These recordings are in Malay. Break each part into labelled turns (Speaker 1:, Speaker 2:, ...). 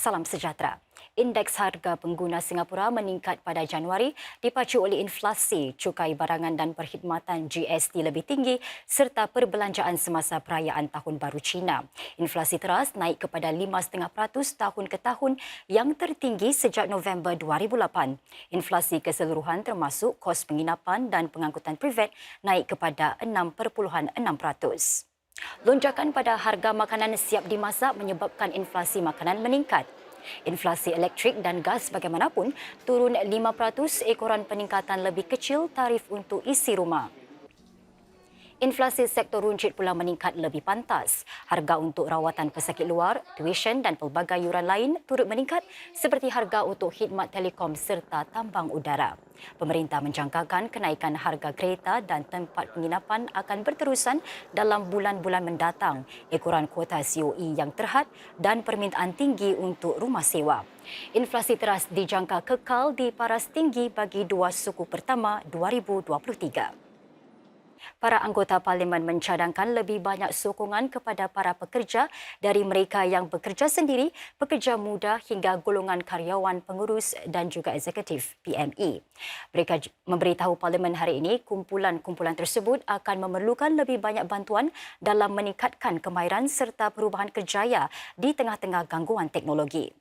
Speaker 1: salam sejahtera. Indeks harga pengguna Singapura meningkat pada Januari dipacu oleh inflasi, cukai barangan dan perkhidmatan GST lebih tinggi serta perbelanjaan semasa perayaan Tahun Baru Cina. Inflasi teras naik kepada 5,5% tahun ke tahun yang tertinggi sejak November 2008. Inflasi keseluruhan termasuk kos penginapan dan pengangkutan privat naik kepada 6.6%. Lonjakan pada harga makanan siap dimasak menyebabkan inflasi makanan meningkat. Inflasi elektrik dan gas bagaimanapun turun 5%, ekoran peningkatan lebih kecil tarif untuk isi rumah. Inflasi sektor runcit pula meningkat lebih pantas. Harga untuk rawatan pesakit luar, tuition dan pelbagai yuran lain turut meningkat seperti harga untuk khidmat telekom serta tambang udara. Pemerintah menjangkakan kenaikan harga kereta dan tempat penginapan akan berterusan dalam bulan-bulan mendatang, ekoran kuota COE yang terhad dan permintaan tinggi untuk rumah sewa. Inflasi teras dijangka kekal di paras tinggi bagi dua suku pertama 2023. Para anggota parlimen mencadangkan lebih banyak sokongan kepada para pekerja dari mereka yang bekerja sendiri, pekerja muda hingga golongan karyawan pengurus dan juga eksekutif PME. Mereka memberitahu parlimen hari ini kumpulan-kumpulan tersebut akan memerlukan lebih banyak bantuan dalam meningkatkan kemahiran serta perubahan kerjaya di tengah-tengah gangguan teknologi.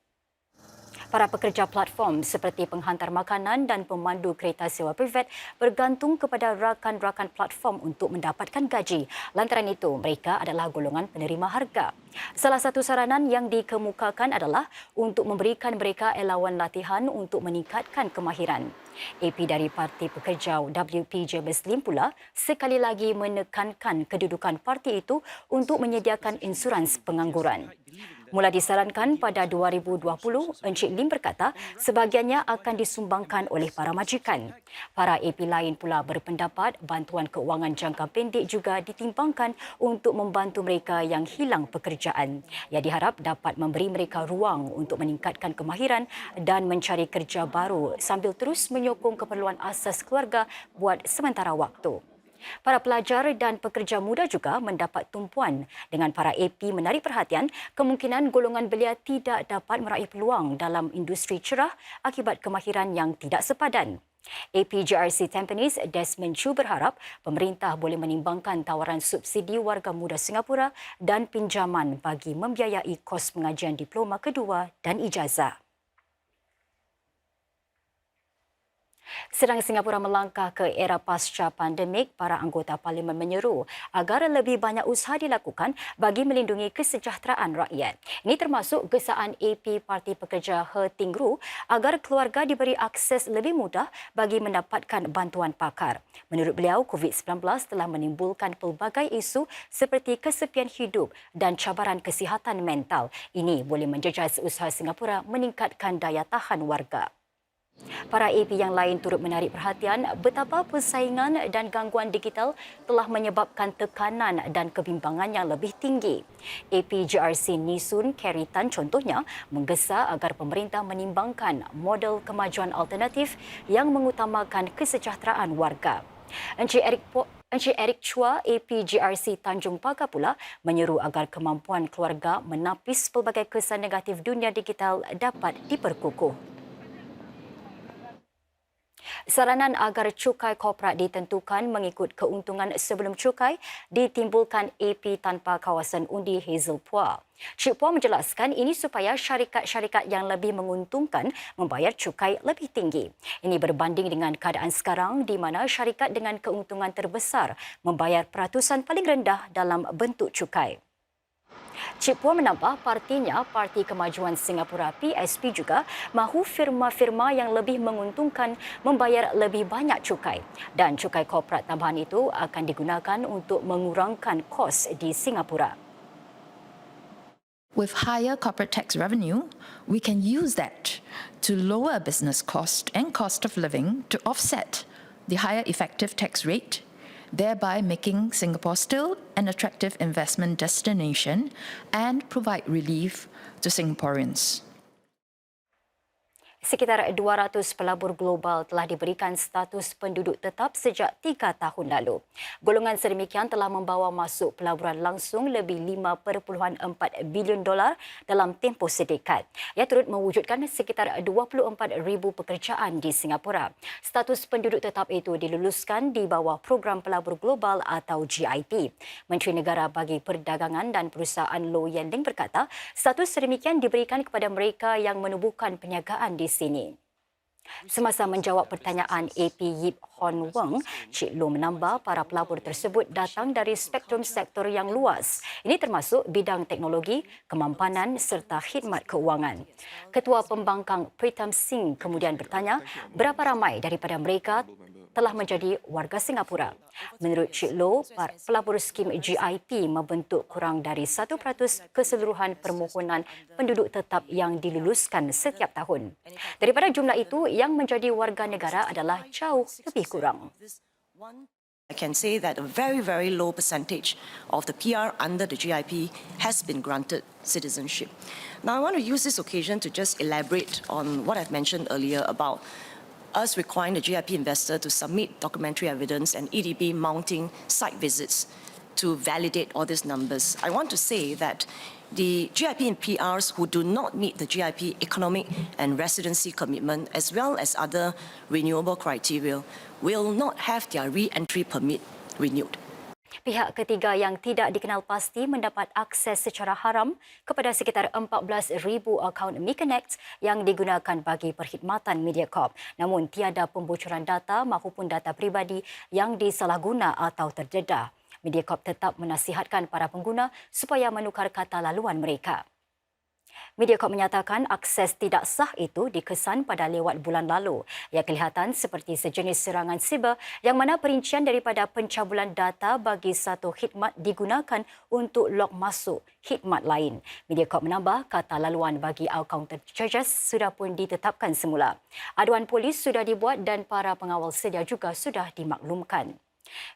Speaker 1: Para pekerja platform seperti penghantar makanan dan pemandu kereta sewa privat bergantung kepada rakan-rakan platform untuk mendapatkan gaji. Lantaran itu, mereka adalah golongan penerima harga. Salah satu saranan yang dikemukakan adalah untuk memberikan mereka elawan latihan untuk meningkatkan kemahiran. AP dari Parti Pekerja WP James Lim pula sekali lagi menekankan kedudukan parti itu untuk menyediakan insurans pengangguran. Mula disarankan pada 2020, Encik Lim berkata sebahagiannya akan disumbangkan oleh para majikan. Para AP lain pula berpendapat bantuan keuangan jangka pendek juga ditimbangkan untuk membantu mereka yang hilang pekerjaan. Ia diharap dapat memberi mereka ruang untuk meningkatkan kemahiran dan mencari kerja baru sambil terus menyokong keperluan asas keluarga buat sementara waktu. Para pelajar dan pekerja muda juga mendapat tumpuan dengan para AP menarik perhatian kemungkinan golongan belia tidak dapat meraih peluang dalam industri cerah akibat kemahiran yang tidak sepadan. AP GRC Tampines Desmond Chu berharap pemerintah boleh menimbangkan tawaran subsidi warga muda Singapura dan pinjaman bagi membiayai kos pengajian diploma kedua dan ijazah. Sedang Singapura melangkah ke era pasca pandemik, para anggota parlimen menyeru agar lebih banyak usaha dilakukan bagi melindungi kesejahteraan rakyat. Ini termasuk gesaan AP Parti Pekerja He Ting Ru agar keluarga diberi akses lebih mudah bagi mendapatkan bantuan pakar. Menurut beliau, COVID-19 telah menimbulkan pelbagai isu seperti kesepian hidup dan cabaran kesihatan mental. Ini boleh menjejas usaha Singapura meningkatkan daya tahan warga. Para AP yang lain turut menarik perhatian betapa persaingan dan gangguan digital telah menyebabkan tekanan dan kebimbangan yang lebih tinggi. AP GRC Nisun Kerry Tan contohnya menggesa agar pemerintah menimbangkan model kemajuan alternatif yang mengutamakan kesejahteraan warga. Encik Eric Chua, AP GRC Tanjung Pagar pula menyeru agar kemampuan keluarga menapis pelbagai kesan negatif dunia digital dapat diperkukuh. Saranan agar cukai korporat ditentukan mengikut keuntungan sebelum cukai ditimbulkan AP tanpa kawasan undi Hazel Puah. Cik Puah menjelaskan ini supaya syarikat-syarikat yang lebih menguntungkan membayar cukai lebih tinggi. Ini berbanding dengan keadaan sekarang di mana syarikat dengan keuntungan terbesar membayar peratusan paling rendah dalam bentuk cukai. Cik Puah menambah partinya, Parti Kemajuan Singapura PSP juga mahu firma-firma yang lebih menguntungkan membayar lebih banyak cukai dan cukai korporat tambahan itu akan digunakan untuk mengurangkan kos di Singapura.
Speaker 2: With higher corporate tax revenue, we can use that to lower business cost and cost of living to offset the higher effective tax rate, thereby making Singapore still an attractive investment destination and provide relief to Singaporeans.
Speaker 1: Sekitar 200 pelabur global telah diberikan status penduduk tetap sejak 3 tahun lalu. Golongan sedemikian telah membawa masuk pelaburan langsung lebih $5.4 bilion dalam tempoh sedekat. Ia turut mewujudkan sekitar 24,000 pekerjaan di Singapura. Status penduduk tetap itu diluluskan di bawah Program Pelabur Global atau GIP. Menteri Negara bagi Perdagangan dan Perusahaan Low Yan Ling berkata, status sedemikian diberikan kepada mereka yang menubuhkan perniagaan di sini. Semasa menjawab pertanyaan AP Yip Hon Weng, Cik Loh menambah para pelabur tersebut datang dari spektrum sektor yang luas. Ini termasuk bidang teknologi, kemampanan serta khidmat keuangan. Ketua Pembangkang Pritam Singh kemudian bertanya berapa ramai daripada mereka telah menjadi warga Singapura. Menurut Cik Loh, pelabur skim GIP membentuk kurang dari 1% keseluruhan permohonan penduduk tetap yang diluluskan setiap tahun. Daripada jumlah itu, yang menjadi warga negara adalah jauh lebih kurang.
Speaker 3: I can say that a very, very low percentage of the PR under the GIP has been granted citizenship. Now, I want to use this occasion to just elaborate on what I've mentioned earlier about us requiring the GIP investor to submit documentary evidence and EDB mounting site visits to validate all these numbers. I want to say that the GIP and PRs who do not meet the GIP economic and residency commitment as well as other renewable criteria will not have their re-entry permit renewed.
Speaker 1: Pihak ketiga yang tidak dikenal pasti mendapat akses secara haram kepada sekitar 14,000 akaun MiConnect yang digunakan bagi perkhidmatan Mediacorp. Namun tiada pembocoran data maupun data pribadi yang disalahguna atau terdedah. Mediacorp tetap menasihatkan para pengguna supaya menukar kata laluan mereka. Mediacorp menyatakan akses tidak sah itu dikesan pada lewat bulan lalu. Ia kelihatan seperti sejenis serangan siber yang mana perincian daripada pencabulan data bagi satu khidmat digunakan untuk log masuk khidmat lain. Mediacorp menambah kata laluan bagi akaun terjejas sudah pun ditetapkan semula. Aduan polis sudah dibuat dan para pengawal sedia juga sudah dimaklumkan.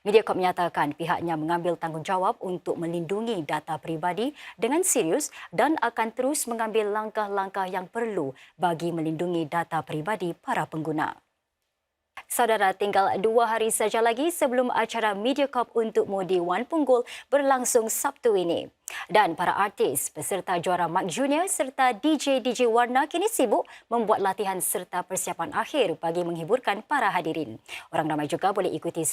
Speaker 1: Mediacorp menyatakan pihaknya mengambil tanggungjawab untuk melindungi data peribadi dengan serius dan akan terus mengambil langkah-langkah yang perlu bagi melindungi data peribadi para pengguna. Saudara, tinggal 2 hari saja lagi sebelum acara Mediacorp Untukmu di Wan Punggol berlangsung Sabtu ini. Dan para artis, peserta juara Mic Junior serta DJ Warna kini sibuk membuat latihan serta persiapan akhir bagi menghiburkan para hadirin. Orang ramai juga boleh ikuti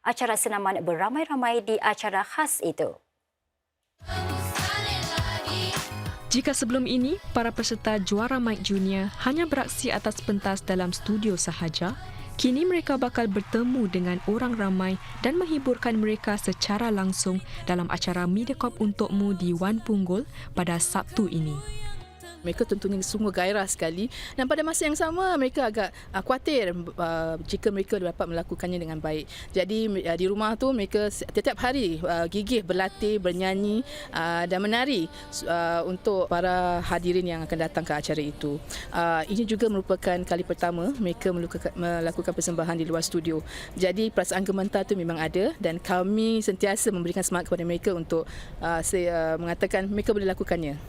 Speaker 1: acara senaman beramai-ramai di acara khas itu.
Speaker 4: Jika sebelum ini, para peserta juara Mic Junior hanya beraksi atas pentas dalam studio sahaja, kini mereka bakal bertemu dengan orang ramai dan menghiburkan mereka secara langsung dalam acara Mediacorp Untukmu di Wan Punggol pada Sabtu ini.
Speaker 5: Mereka tentunya sungguh gairah sekali dan pada masa yang sama mereka agak khawatir jika mereka dapat melakukannya dengan baik. Jadi di rumah tu mereka setiap hari gigih berlatih, bernyanyi dan menari untuk para hadirin yang akan datang ke acara itu. Ini juga merupakan kali pertama mereka melakukan persembahan di luar studio. Jadi perasaan gementar tu memang ada dan kami sentiasa memberikan semangat kepada mereka untuk mengatakan mereka boleh lakukannya.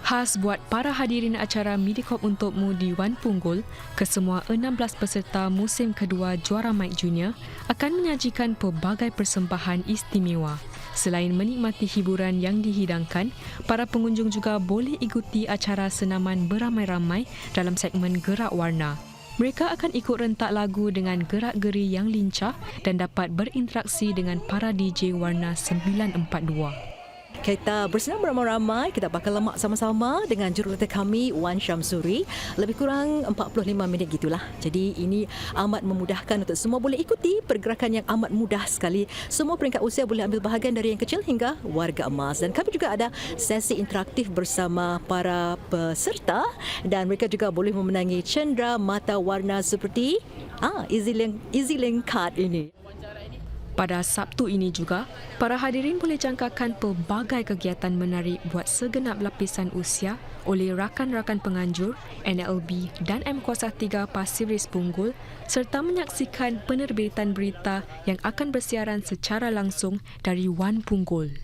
Speaker 4: Khas buat para hadirin acara Mediacorp Untukmu di Wan Punggol, kesemua 16 peserta musim kedua juara Mic Junior akan menyajikan pelbagai persembahan istimewa. Selain menikmati hiburan yang dihidangkan, para pengunjung juga boleh ikuti acara senaman beramai-ramai dalam segmen Gerak Warna. Mereka akan ikut rentak lagu dengan gerak-geri yang lincah dan dapat berinteraksi dengan para DJ Warna 942.
Speaker 6: Kita bersenam beramai-ramai, kita bakal lemak sama-sama dengan jurulatih kami Wan Syamsuri. Lebih kurang 45 minit gitulah. Jadi ini amat memudahkan untuk semua boleh ikuti pergerakan yang amat mudah sekali. Semua peringkat usia boleh ambil bahagian dari yang kecil hingga warga emas. Dan kami juga ada sesi interaktif bersama para peserta dan mereka juga boleh memenangi cendera mata warna seperti EasyLink card ini.
Speaker 4: Pada Sabtu ini juga, para hadirin boleh jangkakan pelbagai kegiatan menarik buat segenap lapisan usia oleh rakan-rakan penganjur, NLB dan M-3 Pasir Ris Punggol serta menyaksikan penerbitan berita yang akan bersiaran secara langsung dari Wan Punggol.